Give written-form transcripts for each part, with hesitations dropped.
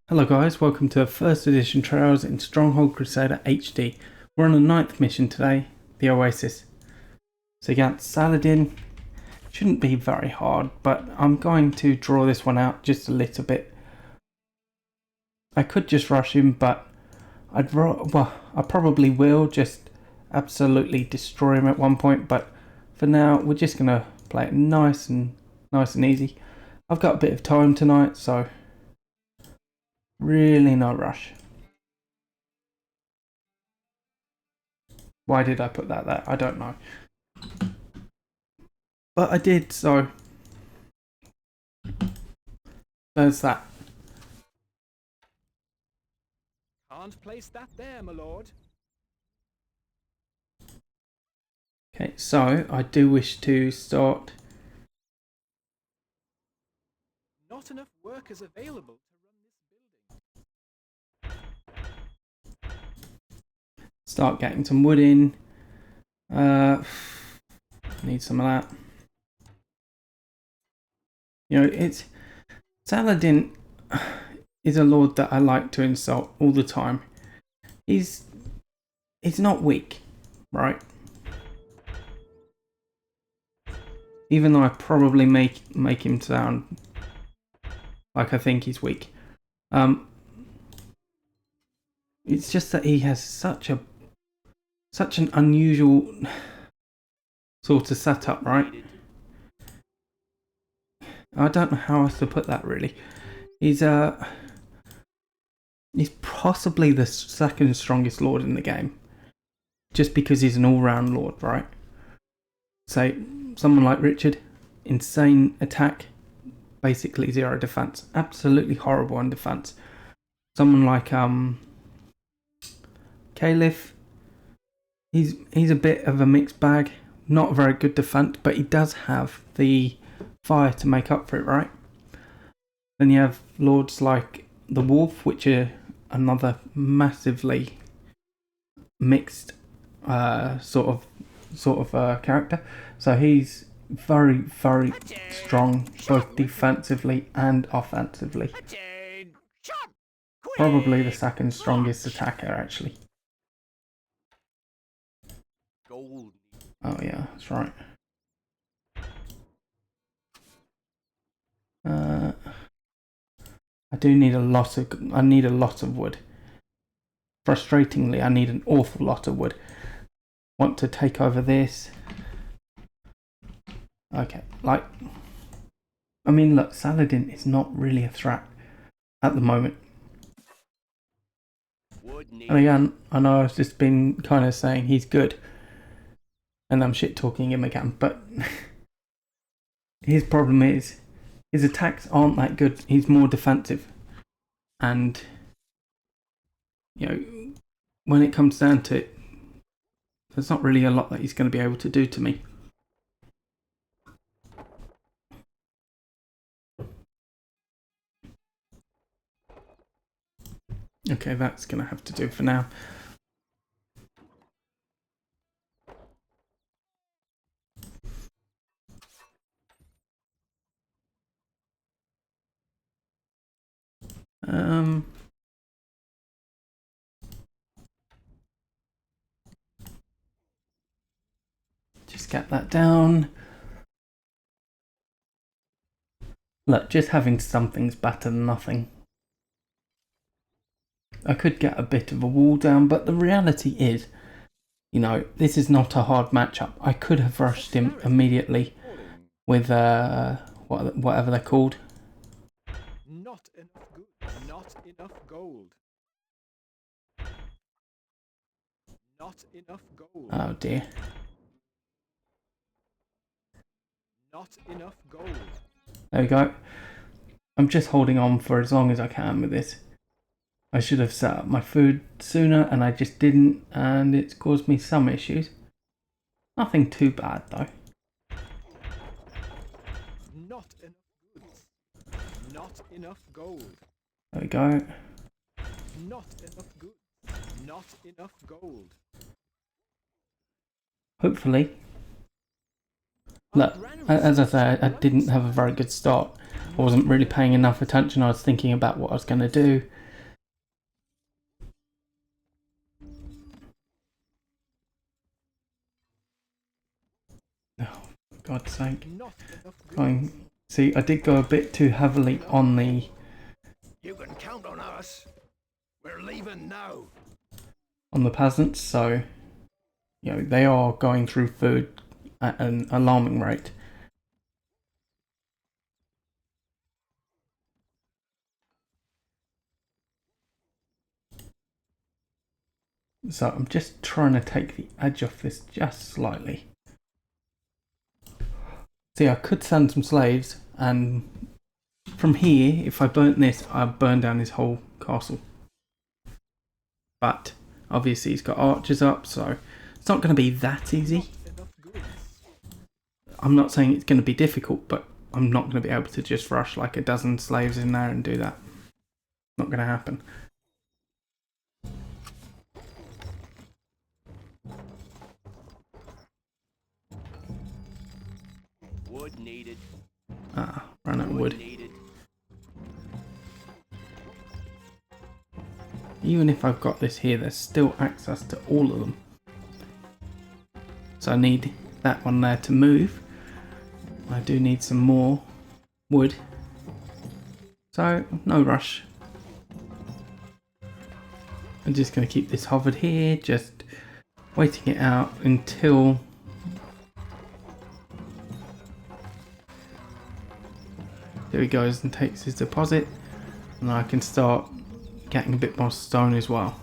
Hello guys, welcome to first edition Trials in Stronghold Crusader HD. We're on the 9th mission today, the Oasis. So against Saladin, shouldn't be very hard, but I'm going to draw this one out just a little bit. I could just rush him, but I probably will just absolutely destroy him at one point, but for now we're just going to play it nice and easy. I've got a bit of time tonight, so really no rush. Why did I put that there? I don't know. But I did, so there's that. Can't place that there, my lord. Okay, so I do wish to start. Not enough workers available to run this building. Start getting some wood in. Need some of that. You know, it's Saladin is a lord that I like to insult all the time. He's not weak, right? Even though I probably make him sound like I think he's weak. It's just that he has such an unusual sort of setup, right? I don't know how else to put that really. He's possibly the second strongest lord in the game. Just because he's an all-round lord, right? Say, someone like Richard, insane attack, basically zero defense. Absolutely horrible on defense. Someone like Caliph, he's a bit of a mixed bag. Not very good defense, but he does have the fire to make up for it, right? Then you have lords like the Wolf, which are another massively mixed sort of character. So he's very strong, both defensively and offensively. Probably the second strongest attacker, actually. Oh yeah, that's right. I need a lot of wood. Frustratingly, I need an awful lot of wood. Want to take over this. Okay, I mean, look, Saladin is not really a threat at the moment. And again, I know I've just been kind of saying he's good, and I'm shit talking him again, but his problem is his attacks aren't that good. He's more defensive, and you know, when it comes down to it, there's not really a lot that he's going to be able to do to me. Okay, that's going to have to do for now. Just get that down. Look, just having something's better than nothing. I could get a bit of a wall down, but the reality is, you know, this is not a hard matchup. I could have rushed him immediately with whatever they're called. Not enough goods. Not enough gold. Not enough gold. Oh dear. Not enough gold. There we go. I'm just holding on for as long as I can with this. I should have set up my food sooner and I just didn't, and it's caused me some issues. Nothing too bad though. Not enough goods. Not enough gold. There we go. Not enough goods. Not enough gold. Hopefully. Look, as I say, I didn't have a very good start. I wasn't really paying enough attention. I was thinking about what I was going to do. Oh, for God's sake. Not enough goods. Going. See, I did go a bit too heavily on the... You can count on us. We're leaving now. on the peasants, so you know they are going through food at an alarming rate. So I'm just trying to take the edge off this just slightly. See, I could send some slaves, and from here, if I burnt this, I'd burn down his whole castle. But obviously he's got archers up, so it's not going to be that easy. I'm not saying it's going to be difficult, but I'm not going to be able to just rush like a dozen slaves in there and do that. Not going to happen. Wood needed. Ah, ran out of wood. Needed. Even if I've got this here, there's still access to all of them. So I need that one there to move. I do need some more wood. So, no rush. I'm just going to keep this hovered here, just waiting it out until... there he goes and takes his deposit. And I can start getting a bit more stone as well.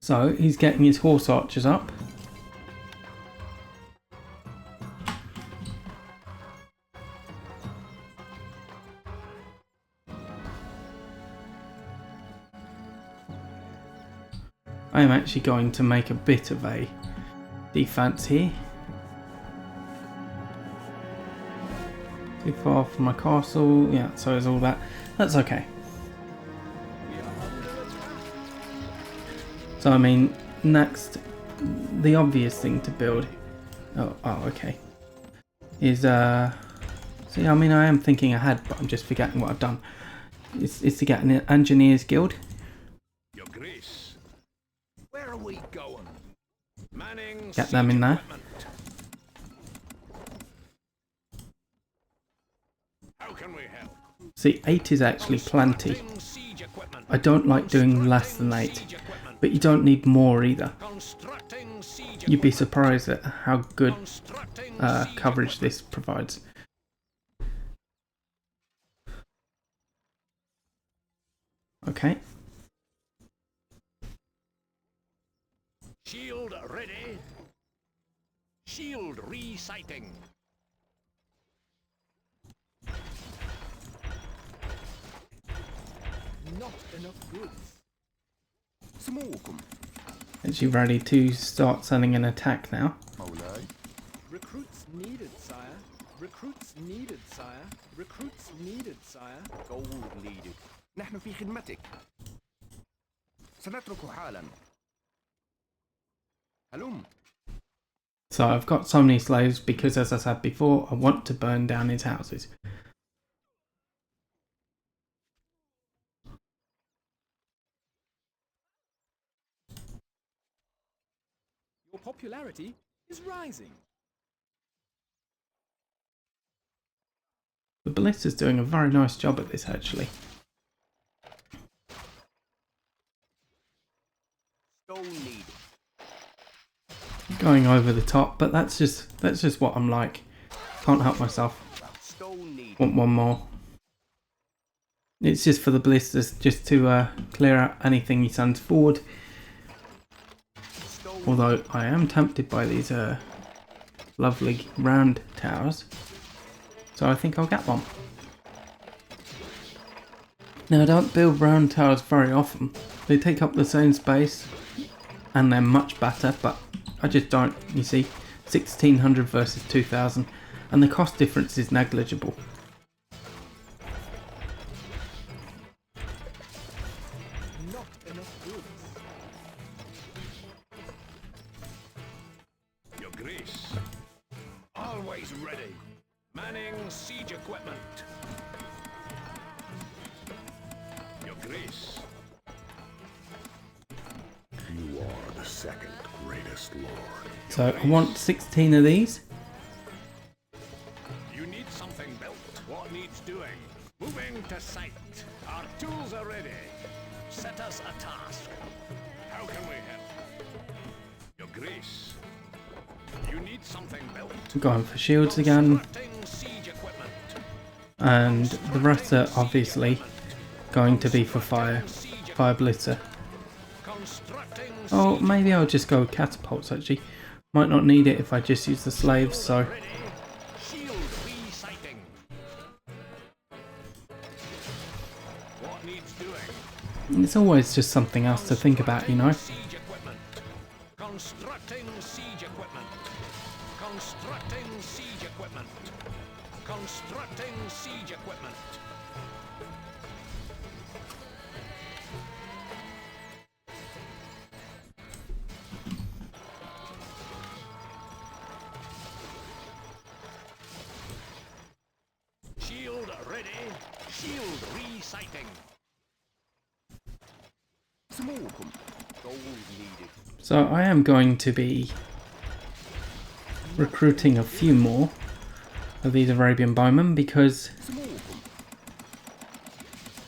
So he's getting his horse archers up. I am actually going to make a bit of a defense here. Too far from my castle. Yeah, so is all that. That's okay. So I mean, next, the obvious thing to build. Oh, okay. Is see, I mean, I am thinking ahead, but I'm just forgetting what I've done. Is to get an engineers guild. Your Grace. Where are we going? Manning. Get them in there. How can we help? See, 8 is actually plenty. I don't like doing less than 8, but you don't need more either. You'd be surprised at how good coverage this provides. Okay. Shield ready. Shield resighting. Not enough goods. سموكم. Actually ready to start sending an attack now. مولاي. Recruits needed, sire. Recruits needed, sire. Recruits needed, sire. Gold needed. نحن في خدمتك. سنترك حالا. هلم. So I've got so many slaves because, as I said before, I want to burn down his houses. Your popularity is rising. The ballista's doing a very nice job at this, actually. Stone needed. Going over the top, but that's just what I'm like. Can't help myself. Stone needed. Want one more. It's just for the ballistas, just to clear out anything he sends forward. Although I am tempted by these lovely round towers, so I think I'll get one. Now I don't build round towers very often. They take up the same space and they're much better, but I just don't. You see, 1600 versus 2000, and the cost difference is negligible. Not enough goods. Your Grace. Always ready. Manning siege equipment. Your Grace. You are the second greatest lord. So I want 16 of these. You need something built. What needs doing? Moving to site. Our tools are ready. Set us a task. How can we help? Your Grace. You need something built. I'm going for shields again. Constructing siege equipment. And the rest are obviously going to be for fire. Fire blister. Constructing Oh, maybe I'll just go with catapults actually. Might not need it if I just use the slaves, so... ready. Shield resighting. What needs doing? It's always just something else to think about, you know? Siege equipment. Constructing siege equipment. Constructing siege equipment. Constructing siege equipment. Shield ready. Shield resighting. Smokum. Gold needed. So I am going to be recruiting a few more of these Arabian bowmen because Smokum.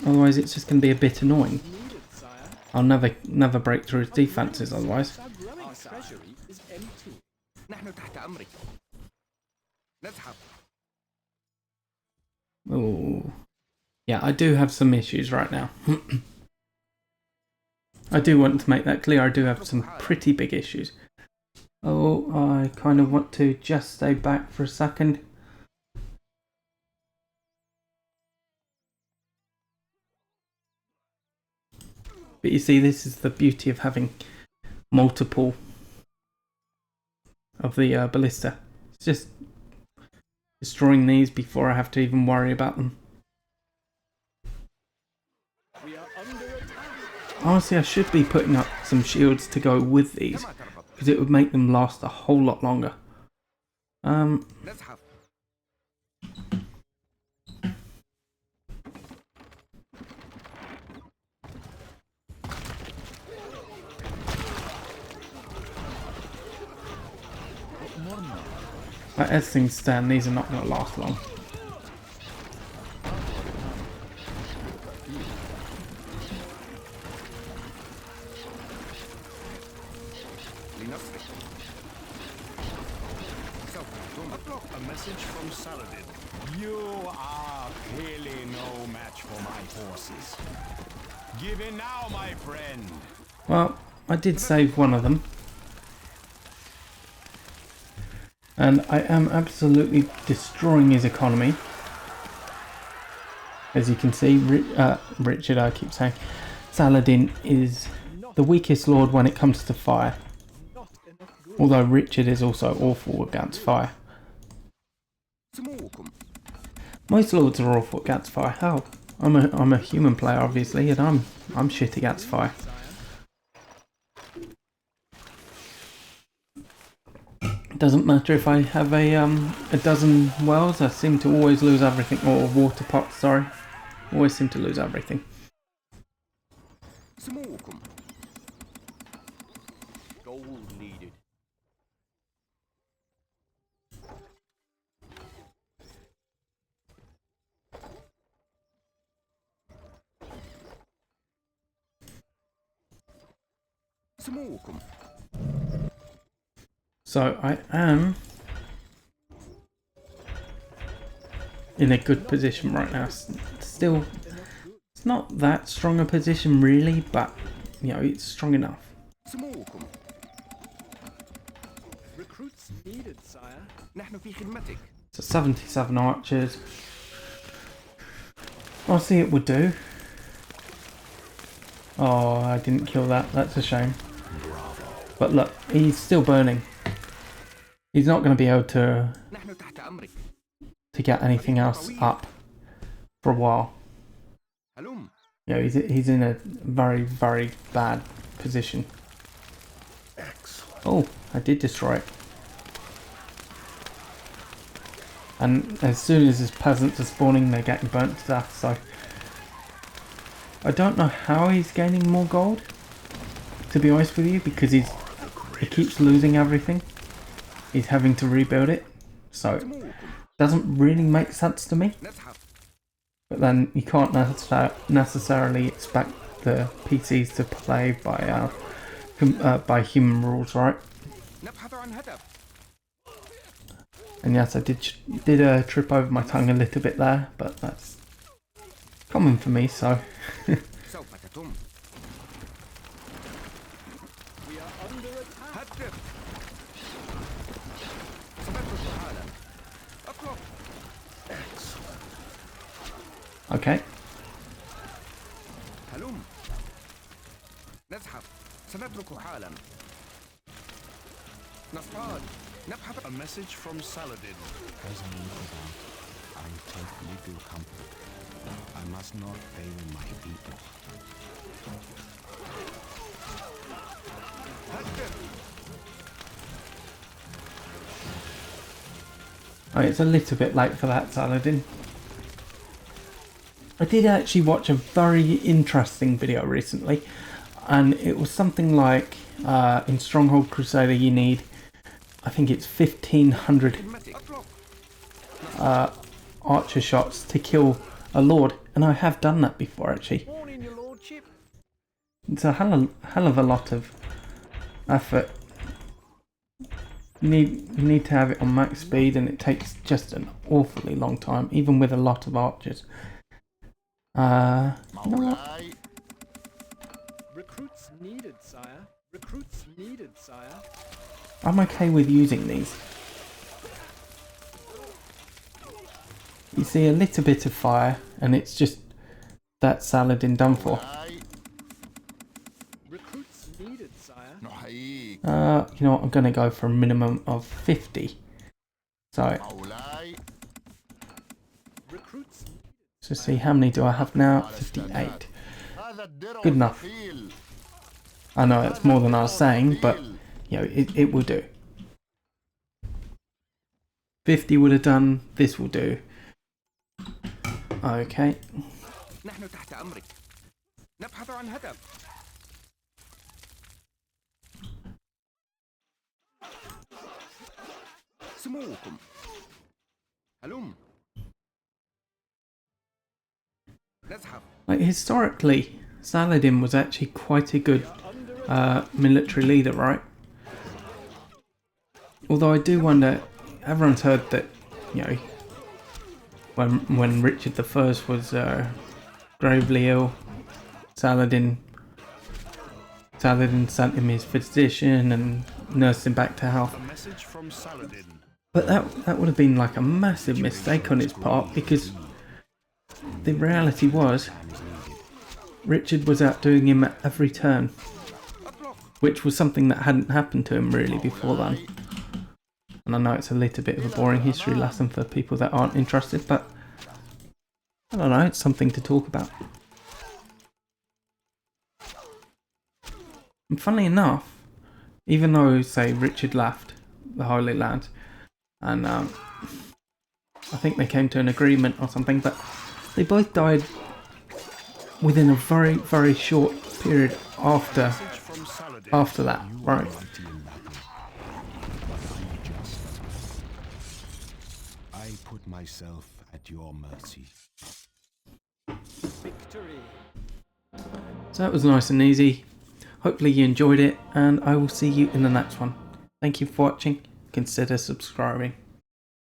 otherwise it's just going to be a bit annoying. Needed, sire. I'll never break through his defences otherwise. Our growing treasury is empty. نحن تحت أمرك. نذهب. Oh, yeah, I do have some issues right now. I do want to make that clear. I do have some pretty big issues. Oh, I kind of want to just stay back for a second. But you see, this is the beauty of having multiple of the ballista. It's just destroying these before I have to even worry about them. We are under attack. Honestly, I should be putting up some shields to go with these, because it would make them last a whole lot longer. نذهب. As things stand, these are not going to last long. لنصرك. سوف نطلق. A message from Saladin. You are clearly no match for my forces. Give in now, my friend. Well, I did save one of them. And I am absolutely destroying his economy. As you can see, Richard, I keep saying, Saladin is the weakest lord when it comes to fire. Not enough goods. Although Richard is also awful against fire. سموكم. Most lords are awful against fire. Hell, I'm a human player obviously, and I'm shit against fire. Doesn't matter if I have a dozen wells, I seem to always lose everything, or water pots, sorry. Always seem to lose everything. سموكم. Gold needed. سموكم. So I am in a good position right now. Still, it's not that strong a position really, but you know, it's strong enough. سموكم. Recruits needed, sire. نحن في خدمتك. So 77 archers. I'll see it would do. Oh, I didn't kill that. That's a shame. But look, he's still burning. He's not going to be able to نحن تحت أمرك. get anything else up for a while. هلم. You know, he's in a very, very bad position. Excellent. Oh, I did destroy it. And as soon as his peasants are spawning, they're getting burnt to death, so... I don't know how he's gaining more gold, to be honest with you, because he keeps losing everything. He's having to rebuild it, so it doesn't really make sense to me. But then you can't necessarily expect the PCs to play by human rules, right? And yes, I did trip over my tongue a little bit there, but that's common for me, so... We are under attack. Excellent. Okay. هلم نزحف سنترك حالا نصطاد نبحث A message from Saladin. As I look about, I take little comfort. I must not fail my people. Oh, it's a little bit late for that, Saladin. I did actually watch a very interesting video recently, and it was something like in Stronghold Crusader you need, I think it's 1500 archer shots to kill a lord, and I have done that before actually. Morning, your lordship. It's a hell of a lot of effort. You need to have it on max speed, and it takes just an awfully long time, even with a lot of archers. You know what? Recruits needed, sire. Recruits needed, sire. I'm okay with using these. You see a little bit of fire, and it's just that Saladin done for. Recruits needed, sire. You know what? I'm gonna go for a minimum of 50. So, Recruits. so see how many do I have now? 58. Good enough. I know it's more than I was saying, but you know it will do. 50 would have done. This will do. Okay. نحن تحت أمرك نبحث عن هدف سموكم هلم نزحف Like historically, Saladin was actually quite a good military leader, right? Although I do wonder, everyone's heard that, you know, when Richard I was gravely ill, Saladin sent him his physician and nursed him back to health. A message from Saladin. But that would have been like a massive mistake on his part, because the reality was Richard was outdoing him at every turn, which was something that hadn't happened to him really before then. And I know it's a little bit of a boring history lesson for people that aren't interested, but I don't know, it's something to talk about. And funnily enough, even though, say, Richard left the Holy Land, and I think they came to an agreement or something, but they both died within a very, very short period after Message from Saladin. that, right? Mighty in battle, but I just. I put myself at your mercy. Victory. So that was nice and easy. Hopefully you enjoyed it, and I will see you in the next one. Thank you for watching. Consider subscribing.